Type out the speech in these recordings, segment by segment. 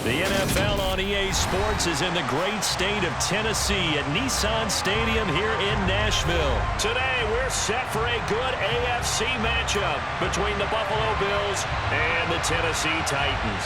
The NFL on EA Sports is in the great state of Tennessee at Nissan Stadium here in Nashville. Today, we're set for a good AFC matchup between the Buffalo Bills and the Tennessee Titans.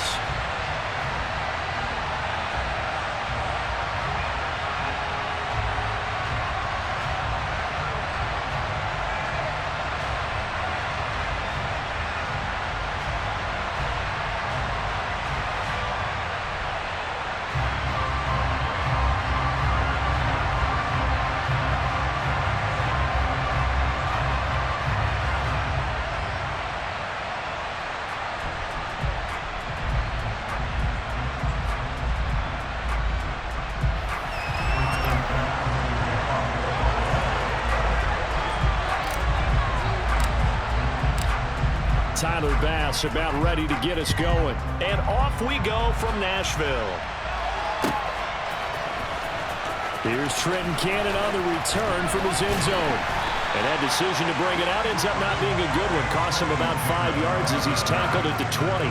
Tyler Bass about ready to get us going. And off we go from Nashville. Here's Trenton Cannon on the return from his end zone. And that decision to bring it out ends up not being a good one. Costs him about 5 yards as he's tackled at the 20.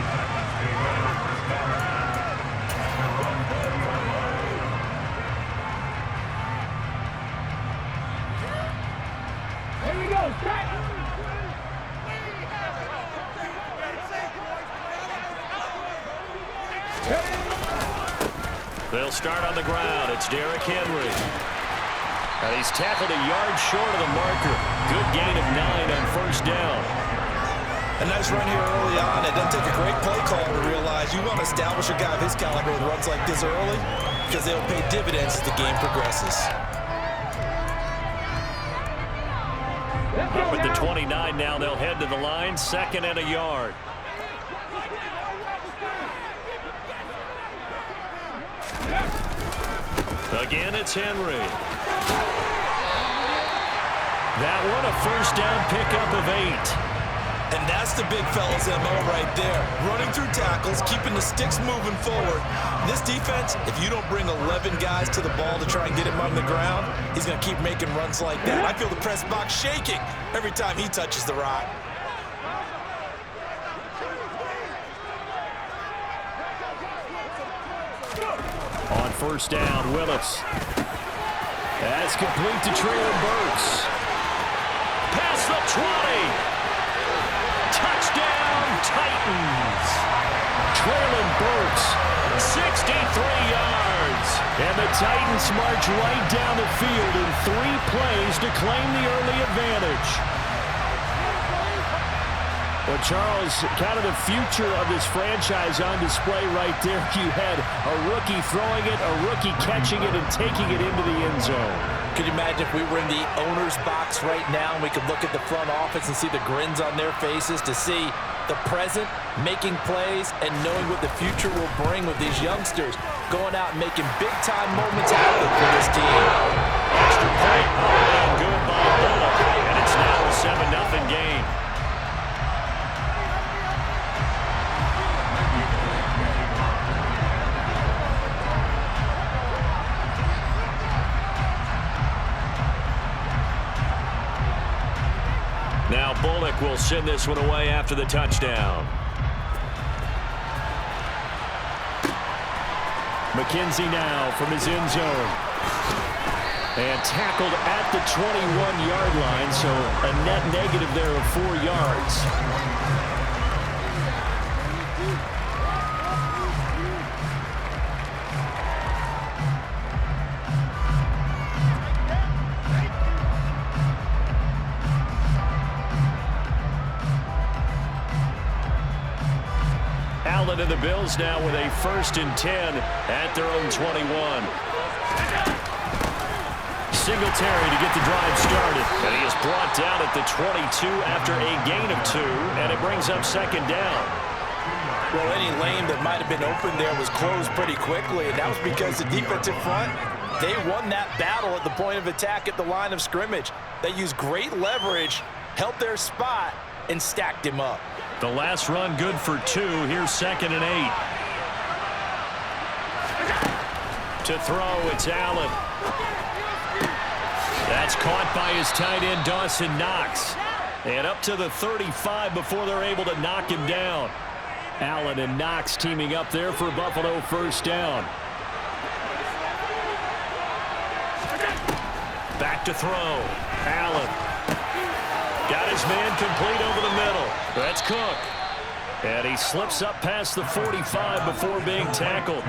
They'll start on the ground. It's Derrick Henry. And he's tackled a yard short of the marker. Good gain of 9 on first down. A nice run here early on. It doesn't take a great play caller to realize you want to establish a guy of his caliber with runs like this early because they'll pay dividends as the game progresses. Up at the 29 now, they'll head to the line. 2nd and a yard. Again, it's Henry. That one, a first down pickup of 8. And that's the big fella's MO right there. Running through tackles, keeping the sticks moving forward. This defense, if you don't bring 11 guys to the ball to try and get him on the ground, he's going to keep making runs like that. I feel the press box shaking every time he touches the rock. On first down, Willis. That's complete to Traylon Burks. Past the 20. Touchdown, Titans. Traylon Burks, 63 yards. And the Titans march right down the field in 3 plays to claim the early advantage. Well, Charles, kind of the future of this franchise on display right there. You had a rookie throwing it, a rookie catching it, and taking it into the end zone. Could you imagine if we were in the owner's box right now and we could look at the front office and see the grins on their faces to see the present making plays and knowing what the future will bring with these youngsters going out and making big-time moments happen for this team. Extra point, good by Bullock, and it's now a 7-0 game. Now Bullock will send this one away after the touchdown. McKenzie now from his end zone. And tackled at the 21-yard line, so a net negative there of 4 yards. Allen and the Bills now with a 1st and 10 at their own 21. Singletary to get the drive started. And he is brought down at the 22 after a gain of 2, and it brings up 2nd down. Well, any lane that might have been open there was closed pretty quickly, and that was because the defensive front, they won that battle at the point of attack at the line of scrimmage. They used great leverage, held their spot, and stacked him up. The last run good for 2. Here's 2nd and 8. To throw, it's Allen. That's caught by his tight end, Dawson Knox. And up to the 35 before they're able to knock him down. Allen and Knox teaming up there for Buffalo first down. Back to throw. Allen. Got his man complete over the middle. That's Cook. And he slips up past the 45 before being tackled.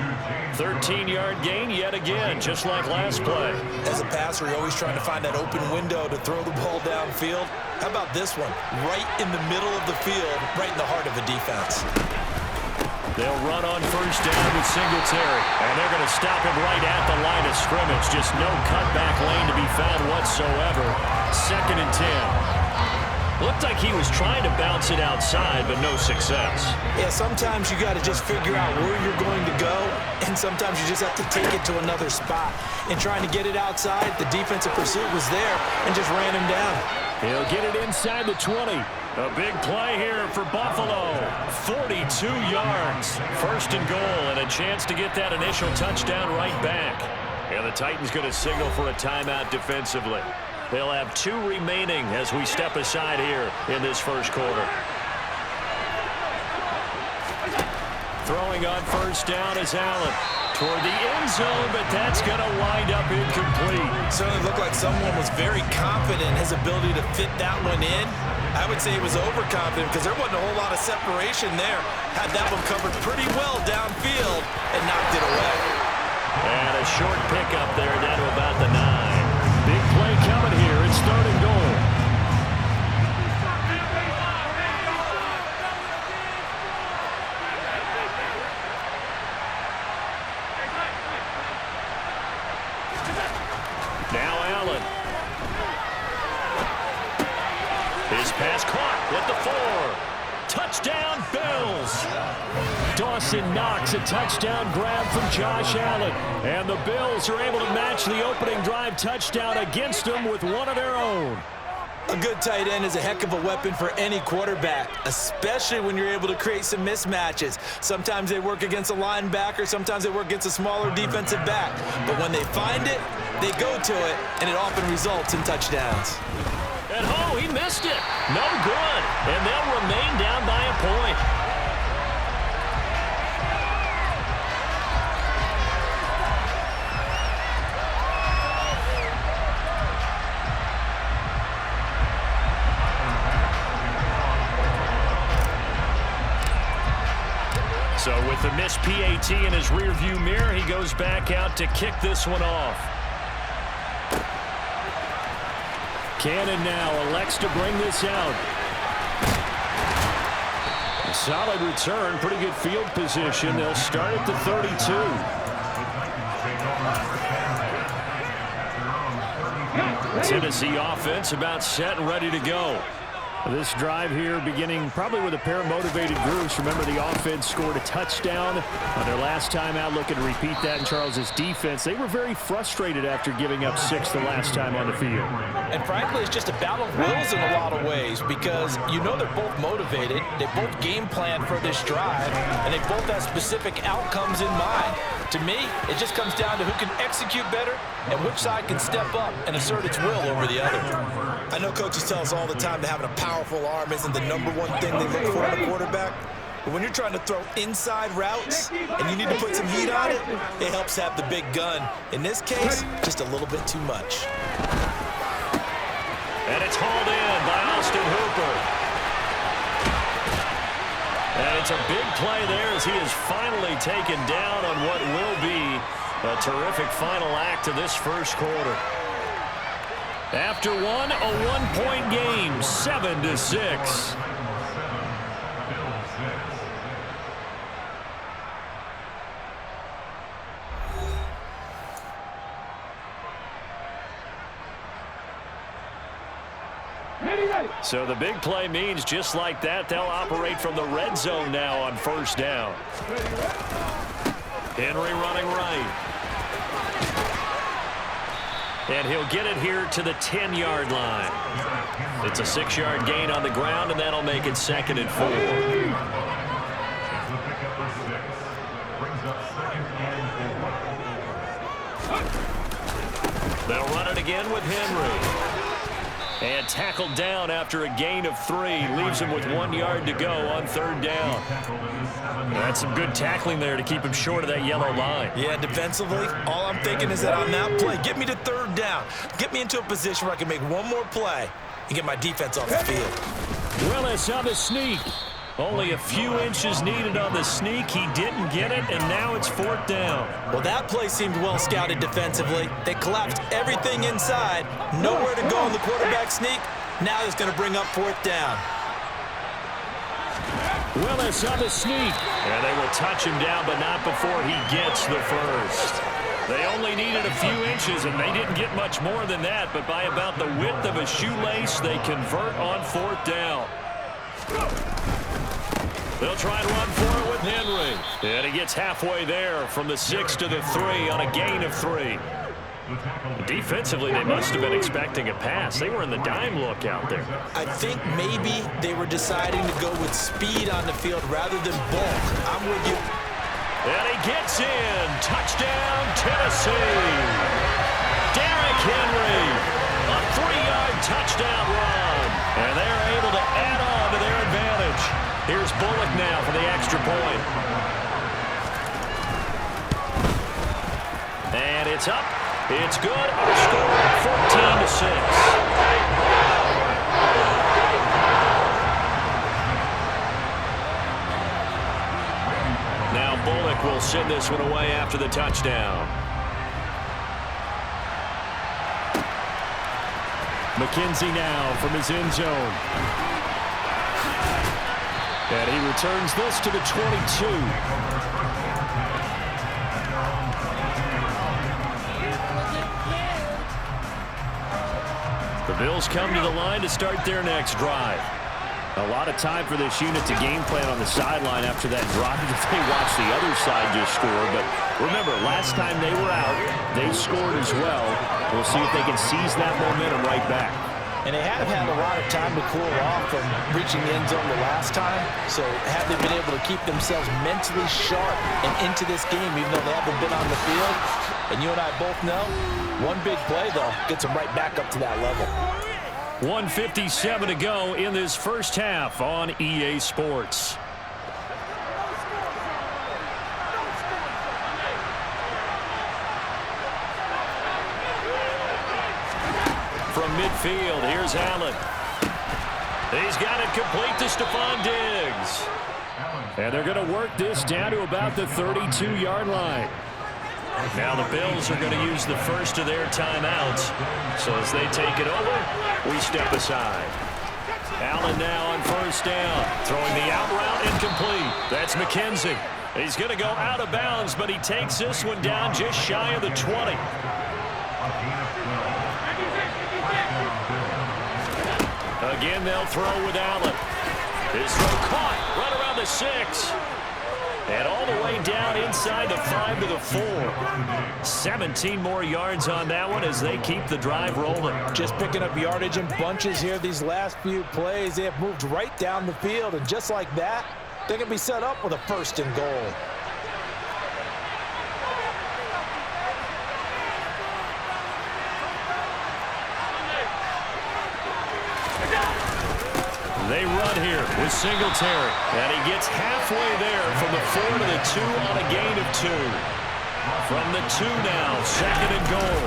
13-yard gain yet again, just like last play. As a passer, you're always trying to find that open window to throw the ball downfield. How about this one? Right in the middle of the field, right in the heart of a defense. They'll run on first down with Singletary. And they're going to stop him right at the line of scrimmage. Just no cutback lane to be found whatsoever. 2nd and 10. Looked like he was trying to bounce it outside, but no success. Yeah, sometimes you got to just figure out where you're going to go, and sometimes you just have to take it to another spot. And trying to get it outside, the defensive pursuit was there and just ran him down. He'll get it inside the 20. A big play here for Buffalo. 42 yards. 1st and goal, and a chance to get that initial touchdown right back. And the Titans going to signal for a timeout defensively. They'll have 2 remaining as we step aside here in this first quarter. Throwing on first down is Allen. Toward the end zone, but that's going to wind up incomplete. Certainly looked like someone was very confident in his ability to fit that one in. I would say he was overconfident because there wasn't a whole lot of separation there. Had that one covered pretty well downfield and knocked it away. And a short pickup there down to about the 9. Big play coming here. It's 3rd and goal. Now Allen. His pass caught with the 4. Touchdown, Bills. Dawson Knox, a touchdown grab from Josh Allen. And the Bills are able to match the opening drive touchdown against them with one of their own. A good tight end is a heck of a weapon for any quarterback, especially when you're able to create some mismatches. Sometimes they work against a linebacker, sometimes they work against a smaller defensive back. But when they find it, they go to it, and it often results in touchdowns. And oh, he missed it. No good. And they'll remain down by a point. So with the missed PAT in his rearview mirror, he goes back out to kick this one off. Cannon now elects to bring this out. A solid return, pretty good field position. They'll start at the 32. Tennessee offense about set and ready to go. This drive here beginning probably with a pair of motivated groups. Remember, the offense scored a touchdown on their last time out. Looking to repeat that in Charles's defense. They were very frustrated after giving up 6 the last time on the field. And frankly, it's just a battle of wills in a lot of ways because you know they're both motivated. They both game plan for this drive, and they both have specific outcomes in mind. To me, it just comes down to who can execute better and which side can step up and assert its will over the other. I know coaches tell us all the time that having a powerful arm isn't the #1 thing they look for in a quarterback. But when you're trying to throw inside routes and you need to put some heat on it, it helps have the big gun. In this case, just a little bit too much. And it's hauled in by Austin Hooper. And it's a big play there as he is finally taken down on what will be a terrific final act of this first quarter. After one, a one-point game, 7-6. So the big play means just like that, they'll operate from the red zone now on first down. Henry running right. And he'll get it here to the 10-yard line. It's a 6-yard gain on the ground, and that'll make it 2nd and 4. They'll run it again with Henry. And tackled down after a gain of 3. Leaves him with 1 yard to go on 3rd down. That's some good tackling there to keep him short of that yellow line. Yeah, defensively, all I'm thinking is that on that play, get me to 3rd down. Get me into a position where I can make one more play and get my defense off the field. Willis on the sneak. Only a few inches needed on the sneak. He didn't get it, and now it's 4th down. Well, that play seemed well scouted defensively. They collapsed everything inside. Nowhere to go on the quarterback sneak. Now it's going to bring up 4th down. Willis on the sneak. And they will touch him down, but not before he gets the first. They only needed a few inches, and they didn't get much more than that, but by about the width of a shoelace, they convert on 4th down. They'll try and run for it with Henry. And he gets halfway there from the 6 to the 3 on a gain of 3. Defensively, they must have been expecting a pass. They were in the dime look out there. I think maybe they were deciding to go with speed on the field rather than bulk. I'm with you. And he gets in. Touchdown, Tennessee. Derrick Henry. A 3-yard touchdown run. And they're able to add on to their advantage. Here's Bullock now for the extra point. And it's up. It's good. Our score, 14-6. Now Bullock will send this one away after the touchdown. McKenzie now from his end zone. And he returns this to the 22. The Bills come to the line to start their next drive. A lot of time for this unit to game plan on the sideline after that drive if they watch the other side just score. But remember, last time they were out, they scored as well. We'll see if they can seize that momentum right back. And they have had a lot of time to cool off from reaching the end zone the last time. So have they been able to keep themselves mentally sharp and into this game, even though they haven't been on the field? And you and I both know, one big play, though, gets them right back up to that level. 1:57 to go in this first half on EA Sports. From midfield, here's Allen. He's got it complete to Stephon Diggs. And they're going to work this down to about the 32-yard line. Now the Bills are going to use the first of their timeouts. So as they take it over, we step aside. Allen now on 1st down. Throwing the out route incomplete. That's McKenzie. He's going to go out of bounds, but he takes this one down just shy of the 20. Again, they'll throw with Allen. His throw caught right around the 6. And all the way down inside the 5 to the 4. 17 more yards on that one as they keep the drive rolling. Just picking up yardage in bunches here these last few plays. They have moved right down the field, and just like that, they're going to be set up with a 1st and goal. They run here with Singletary. And he gets halfway there from the 4 to the 2 on a gain of 2. From the 2 now, 2nd and goal.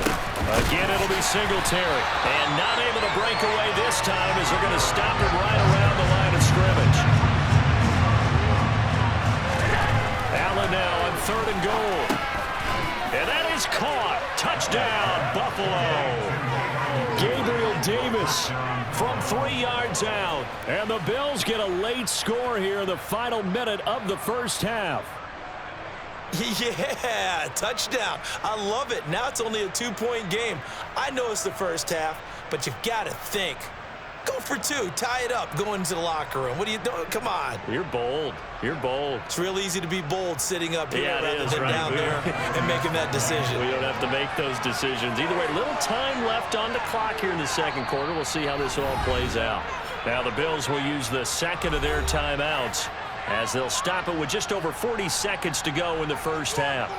Again, it'll be Singletary. And not able to break away this time as they're going to stop him right around the line of scrimmage. Allen now on 3rd and goal. And that is caught. Touchdown, Buffalo. Gabriel Davis from 3 yards out. And the Bills get a late score here in the final minute of the first half. Yeah, touchdown. I love it. Now it's only a 2-point game. I know it's the first half, but you've got to think. Go for 2. Tie it up. Go into the locker room. What are you doing? Come on. You're bold. You're bold. It's real easy to be bold sitting up here rather than right down there and making that decision. We don't have to make those decisions. Either way, little time left on the clock here in the second quarter. We'll see how this all plays out. Now the Bills will use the second of their timeouts as they'll stop it with just over 40 seconds to go in the first half.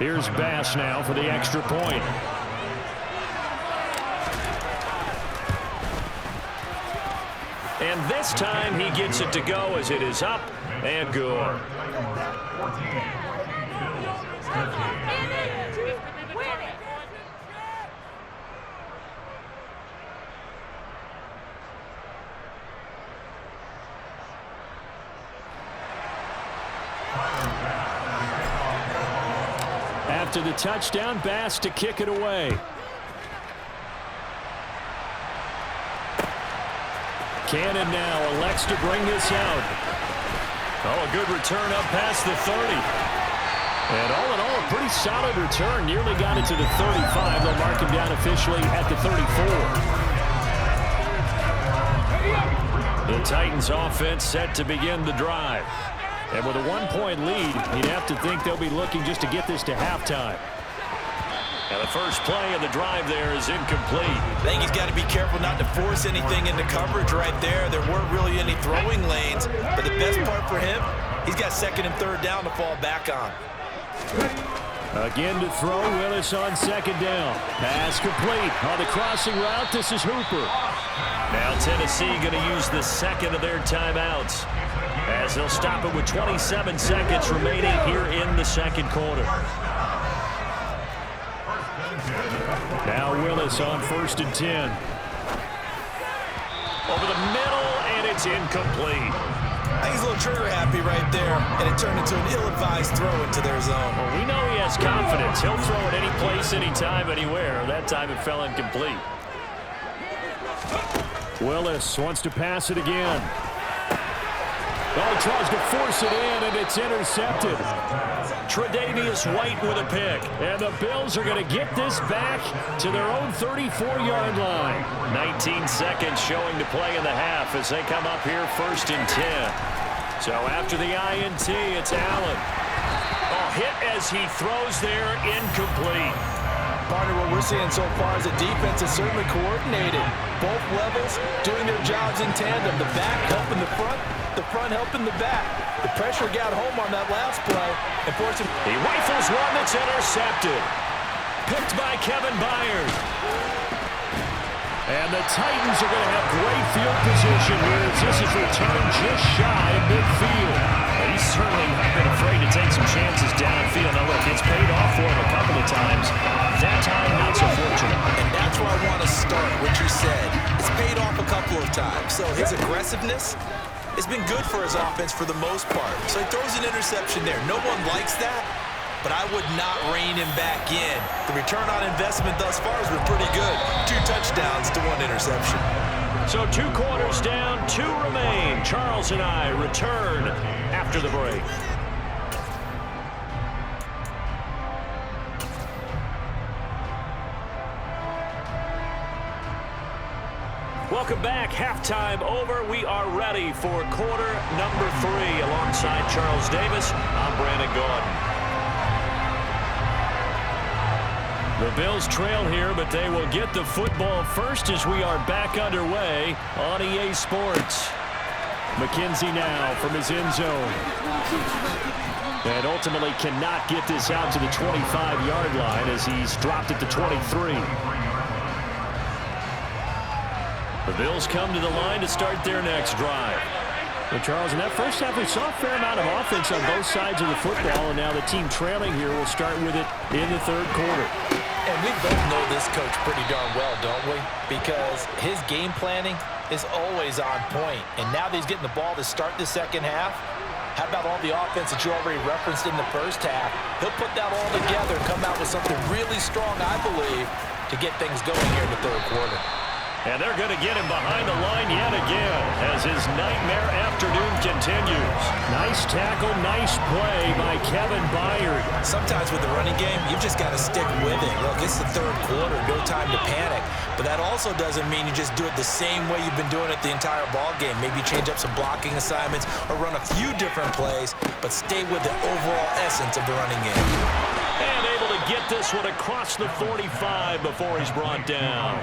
Here's Bass now for the extra point. And this time he gets it to go as it is up and good. After the touchdown, Bass to kick it away. Cannon now elects to bring this out. Oh, a good return up past the 30. And all in all, a pretty solid return. Nearly got it to the 35. They'll mark him down officially at the 34. The Titans offense set to begin the drive. And with a 1-point lead, you'd have to think they'll be looking just to get this to halftime. And the first play of the drive there is incomplete. I think he's got to be careful not to force anything into coverage right there. There weren't really any throwing lanes. But the best part for him, he's got second and third down to fall back on. Again to throw, Willis on second down. Pass complete. On the crossing route, this is Hooper. Now Tennessee going to use the second of their timeouts, as they'll stop it with 27 seconds remaining here in the second quarter. Now Willis on 1st and 10. Over the middle, and it's incomplete. I think he's a little trigger happy right there, and it turned into an ill-advised throw into their zone. Well, we know he has confidence. He'll throw it any place, anytime, anywhere. That time it fell incomplete. Willis wants to pass it again. Oh, he tries to force it in, and it's intercepted. Tre'Davious White with a pick. And the Bills are going to get this back to their own 34-yard line. 19 seconds showing to play in the half as they come up here 1st and 10. So after the INT, it's Allen. Oh, hit as he throws there, incomplete. Partner, what we're seeing so far is the defense is certainly coordinated. Both levels doing their jobs in tandem. The back helping the front helping the back. The pressure got home on that last play. And forced him. He rifles one that's intercepted. Picked by Kevin Byard. And the Titans are going to have great field position here as this is returned just shy of midfield. He's certainly not been afraid to take some chances downfield. Now look, it's paid off for him a couple of times. That time, not so fortunate. And that's where I want to start, what you said. It's paid off a couple of times. So his aggressiveness has been good for his offense for the most part. So he throws an interception there. No one likes that, but I would not rein him back in. The return on investment thus far has been pretty good. 2 touchdowns to 1 interception. So 2 quarters down, 2 remain. Charles and I return after the break. Welcome back. Halftime over. We are ready for quarter number 3. Alongside Charles Davis, I'm Brandon Gordon. The Bills trail here, but they will get the football first as we are back underway on EA Sports. McKenzie now from his end zone. And ultimately cannot get this out to the 25-yard line as he's dropped it to 23. The Bills come to the line to start their next drive. Well, Charles, in that first half, we saw a fair amount of offense on both sides of the football, and now the team trailing here will start with it in the third quarter. And we both know this coach pretty darn well, don't we? Because his game planning is always on point. And now that he's getting the ball to start the second half, how about all the offense that you already referenced in the first half? He'll put that all together and come out with something really strong, I believe, to get things going here in the third quarter. And they're going to get him behind the line yet again as his nightmare afternoon continues. Nice tackle, nice play by Kevin Byard. Sometimes with the running game, you've just got to stick with it. Look, it's the third quarter, no time to panic. But that also doesn't mean you just do it the same way you've been doing it the entire ball game. Maybe change up some blocking assignments or run a few different plays, but stay with the overall essence of the running game. And able to get this one across the 45 before he's brought down.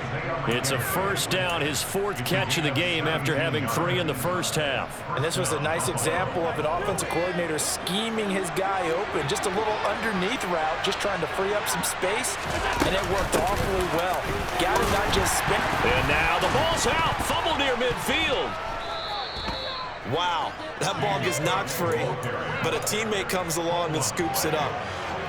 It's a first first down, his 4th catch of the game after having 3 in the first half. And this was a nice example of an offensive coordinator scheming his guy open. Just a little underneath route, just trying to free up some space, and it worked awfully well. Got him not just spin. And now the ball's out. Fumble near midfield. Wow, that ball gets knocked free, but a teammate comes along and scoops it up.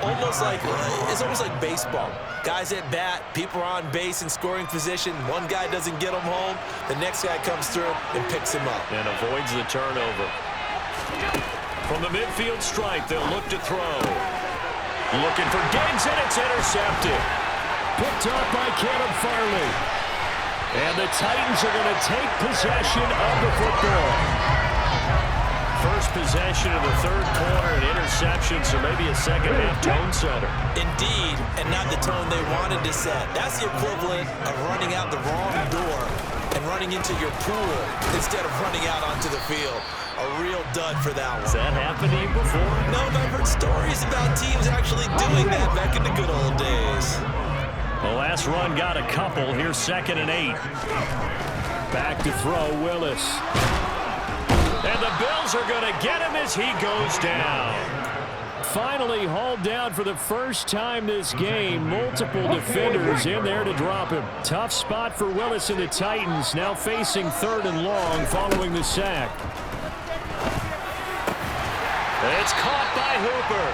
It's almost like baseball. Guys at bat, people are on base in scoring position. One guy doesn't get him home. The next guy comes through and picks him up. And avoids the turnover. From the midfield stripe, they'll look to throw. Looking for Diggs, and it's intercepted. Picked up by Caleb Farley. And the Titans are going to take possession of the football. First possession of the 3rd quarter, an interception, so maybe a second-half tone setter. Indeed, and not the tone they wanted to set. That's the equivalent of running out the wrong door and running into your pool instead of running out onto the field. A real dud for that one. Has that happened to you before? No, but I've heard stories about teams actually doing that back in the good old days. The last run got a couple. Here's 2nd and 8. Back to throw, Willis. And the Bills are going to get him as he goes down. Finally hauled down for the first time this game. Multiple defenders in there to drop him. Tough spot for Willis and the Titans, now facing 3rd and long following the sack. It's caught by Hooper.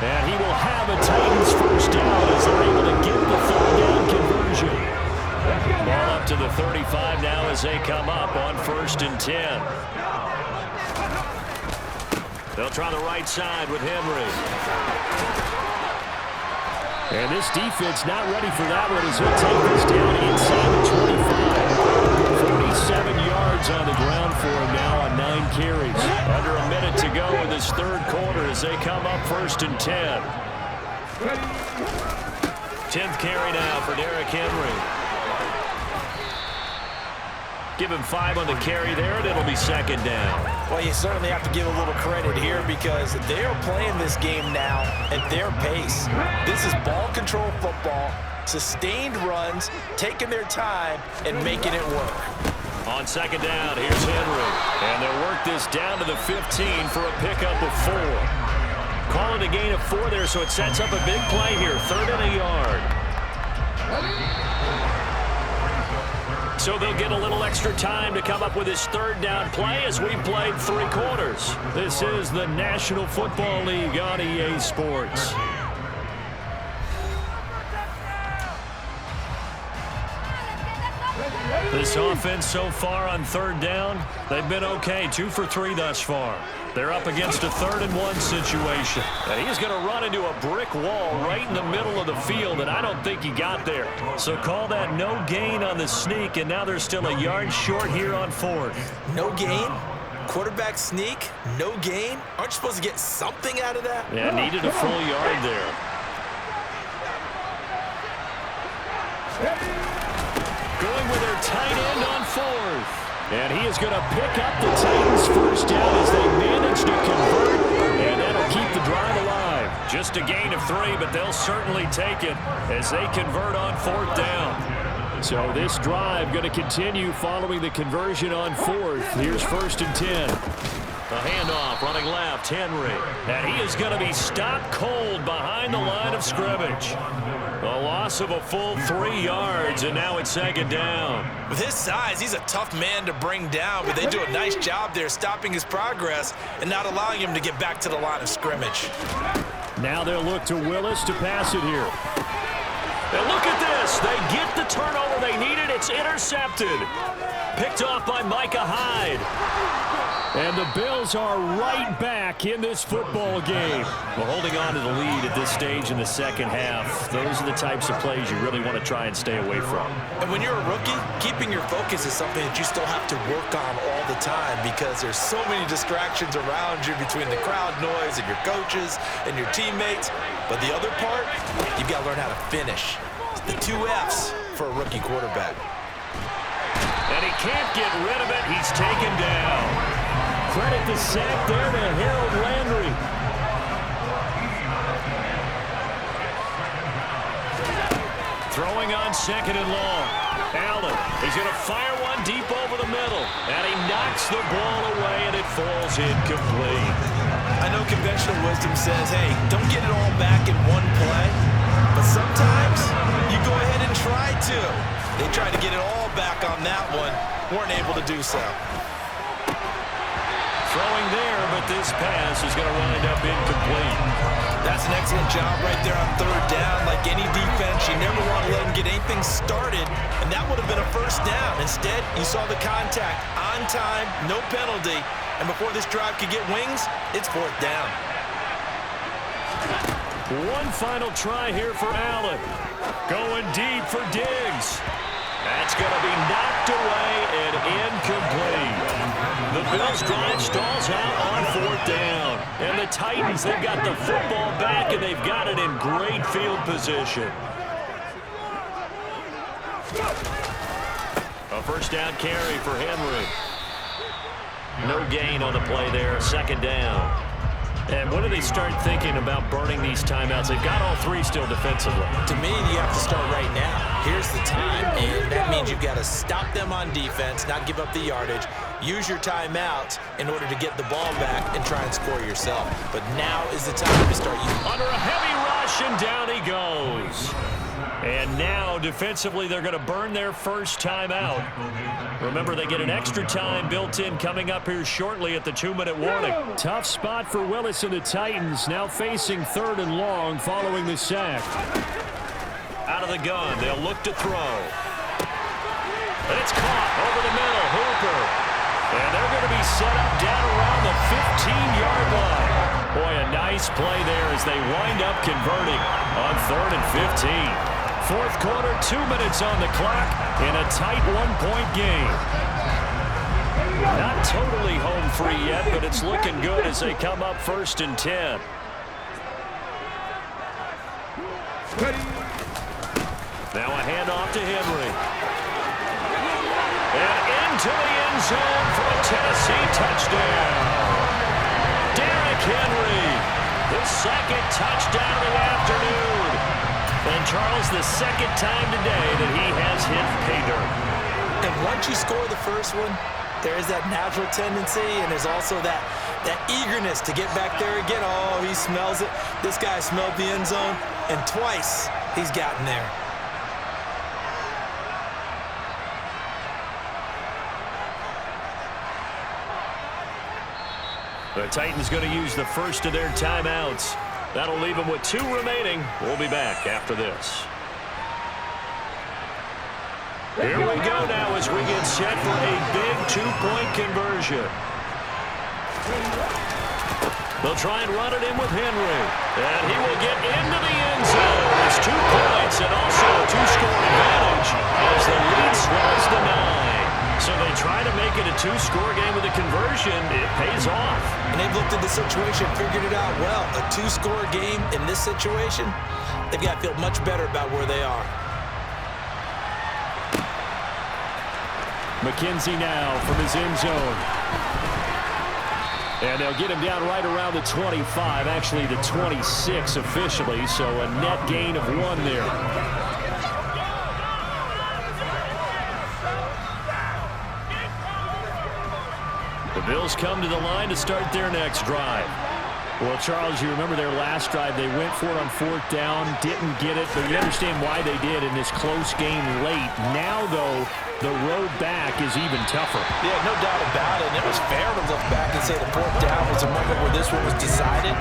And he will have a Titans first down as they're able to get the 3rd down conversion. Ball up to the 35 now as they come up on 1st and 10. They'll try the right side with Henry. And this defense not ready for that one as he'll take this down inside the 25. 47 yards on the ground for him now on 9 carries. Under a minute to go in this 3rd quarter as they come up 1st and 10. 10th carry now for Derrick Henry. Give him 5 on the carry there, and it'll be 2nd down. Well, you certainly have to give a little credit here because they are playing this game now at their pace. This is ball control football, sustained runs, taking their time, and making it work. On 2nd down, here's Henry. And they'll work this down to the 15 for a pickup of 4. Call it a gain of 4 there, so it sets up a big play here. 3rd and a yard. So they'll get a little extra time to come up with this 3rd down play as we've played 3 quarters. This is the National Football League on EA Sports. This offense so far on 3rd down, they've been okay. 2 for 3 thus far. They're up against a 3rd and 1 situation. And he's going to run into a brick wall right in the middle of the field, and I don't think he got there. So call that no gain on the sneak, and now they're still a yard short here on 4th. No gain? Quarterback sneak? No gain? Aren't you supposed to get something out of that? Yeah, needed a full yard there. Going with their tight end on 4th. And he is going to pick up the Titans first down as they manage to convert. And that'll keep the drive alive. Just a gain of 3, but they'll certainly take it as they convert on 4th down. So this drive going to continue following the conversion on 4th. Here's 1st and 10. A handoff running left, Henry. And he is going to be stopped cold behind the line of scrimmage. A loss of a full 3 yards, and now it's 2nd down. With his size, he's a tough man to bring down, but they do a nice job there stopping his progress and not allowing him to get back to the line of scrimmage. Now they'll look to Willis to pass it here. And look at this. They get the turnover they needed. It's intercepted. Picked off by Micah Hyde. And the Bills are right back in this football game. Well, holding on to the lead at this stage in the 2nd half, those are the types of plays you really want to try and stay away from. And when you're a rookie, keeping your focus is something that you still have to work on all the time because there's so many distractions around you between the crowd noise and your coaches and your teammates. But the other part, you've got to learn how to finish. It's the 2 F's for a rookie quarterback. And he can't get rid of it. He's taken down. Credit the sack there to Harold Landry. Throwing on 2nd and long. Allen, he's going to fire one deep over the middle. And he knocks the ball away, and it falls incomplete. I know conventional wisdom says, hey, don't get it all back in one play. But sometimes you go ahead and try to. They tried to get it all back on that one. Weren't able to do so. Throwing there, but this pass is going to wind up incomplete. That's an excellent job right there on third down. Like any defense, you never want to let them get anything started, and that would have been a first down. Instead, you saw the contact on time, no penalty, and before this drive could get wings, it's fourth down. One final try here for Allen. Going deep for Diggs. That's going to be knocked away and incomplete. The Bills' drive stalls out on fourth down. And the Titans, they've got the football back, and they've got it in great field position. A first down carry for Henry. No gain on the play there, second down. And when do they start thinking about burning these timeouts? They've got all three still defensively. To me, you have to start right now. Here's the time, and that means you've got to stop them on defense, not give up the yardage, use your timeouts in order to get the ball back and try and score yourself. But now is the time to start using. Under a heavy rush, and down he goes. And now, defensively, they're going to burn their first timeout. Remember, they get an extra time built in coming up here shortly at the 2-minute warning. Tough spot for Willis and the Titans, now facing third and long following the sack. Out of the gun, they'll look to throw. And it's caught over the middle, Hooper. And they're going to be set up down around the 15-yard line. Boy, a nice play there as they wind up converting on 3rd and 15. Fourth quarter, 2 minutes on the clock in a tight one-point game. Not totally home free yet, but it's looking good as they come up 1st and 10. Now a handoff to Henry. And into the end zone for a Tennessee touchdown. Derrick Henry, the second touchdown of the afternoon. And Charles, the second time today that he has hit pay dirt. And once you score the first one, there is that natural tendency, and there's also that eagerness to get back there again. Oh, he smells it. This guy smelled the end zone, and twice he's gotten there. The Titans going to use the first of their timeouts. That'll leave them with 2 remaining. We'll be back after this. Here we go now as we get set for a big 2-point conversion. They'll try and run it in with Henry. And he will get into the end zone. It's 2 points and also a 2-score advantage as the lead swells to 9. So they try to make it a 2-score game with a conversion. It pays off. And they've looked at the situation, figured it out well. A 2-score game in this situation, they've got to feel much better about where they are. McKenzie now from his end zone. And they'll get him down right around the 25, actually the 26 officially, so a net gain of 1 there. The Bills come to the line to start their next drive. Well, Charles, you remember their last drive. They went for it on 4th down, didn't get it, but you understand why they did in this close game late. Now, though, the road back is even tougher. Yeah, no doubt about it. And it was fair to look back and say the 4th down was a moment where this one was decided.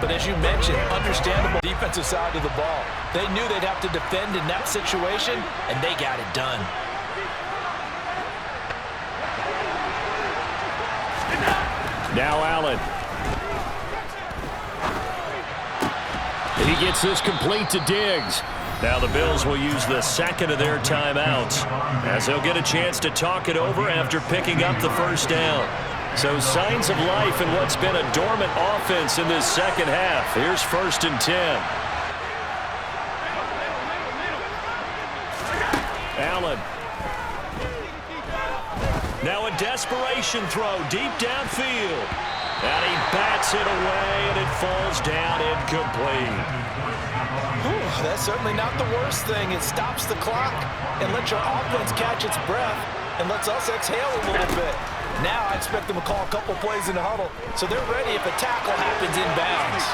But as you mentioned, understandable defensive side of the ball. They knew they'd have to defend in that situation, and they got it done. Now Allen. He gets this complete to Diggs. Now the Bills will use the second of their timeouts as they'll get a chance to talk it over after picking up the first down. So signs of life in what's been a dormant offense in this second half. Here's 1st and 10. Allen. Now a desperation throw deep downfield. And he bats Takes it away, and it falls down incomplete. That's certainly not the worst thing. It stops the clock and lets your offense catch its breath and lets us exhale a little bit. Now I expect them to call a couple plays in the huddle, so they're ready if a tackle happens inbounds.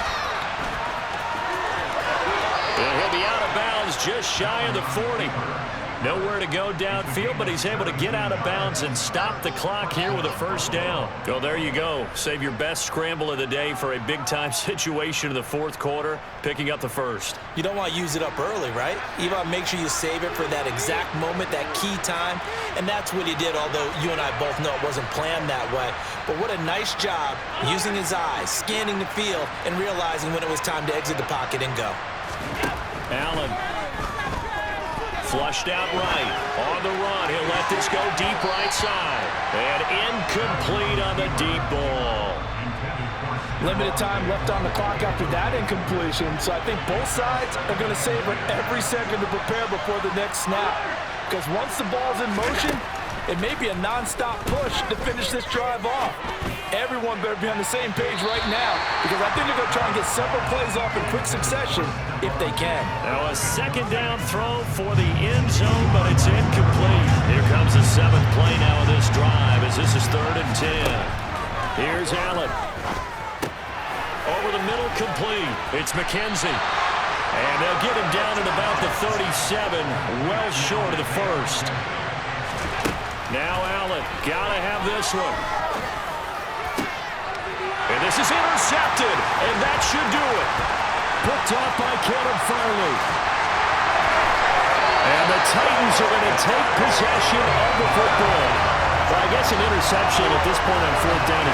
He'll be out of bounds just shy of the 40. Nowhere to go downfield, but he's able to get out of bounds and stop the clock here with a first down. So there you go. Save your best scramble of the day for a big-time situation in the fourth quarter, picking up the first. You don't want to use it up early, right? You want to make sure you save it for that exact moment, that key time, and that's what he did, although you and I both know it wasn't planned that way. But what a nice job using his eyes, scanning the field, and realizing when it was time to exit the pocket and go. Allen. Flushed out right. On the run. He'll let this go deep right side. And incomplete on the deep ball. Limited time left on the clock after that incompletion, so I think both sides are going to savor every second to prepare before the next snap. Because once the ball's in motion, it may be a non-stop push to finish this drive off. Everyone better be on the same page right now, because I think they're going to try and get several plays off in quick succession if they can. Now a second down throw for the end zone, but it's incomplete. Here comes the seventh play now of this drive as this is 3rd and 10. Here's Allen. Over the middle, complete. It's McKenzie. And they'll get him down at about the 37, well short of the first. Now Allen, gotta have this one. And this is intercepted, and that should do it. Picked off by Caleb Farley. And the Titans are going to take possession of the football. Well, I guess an interception at this point on 4th down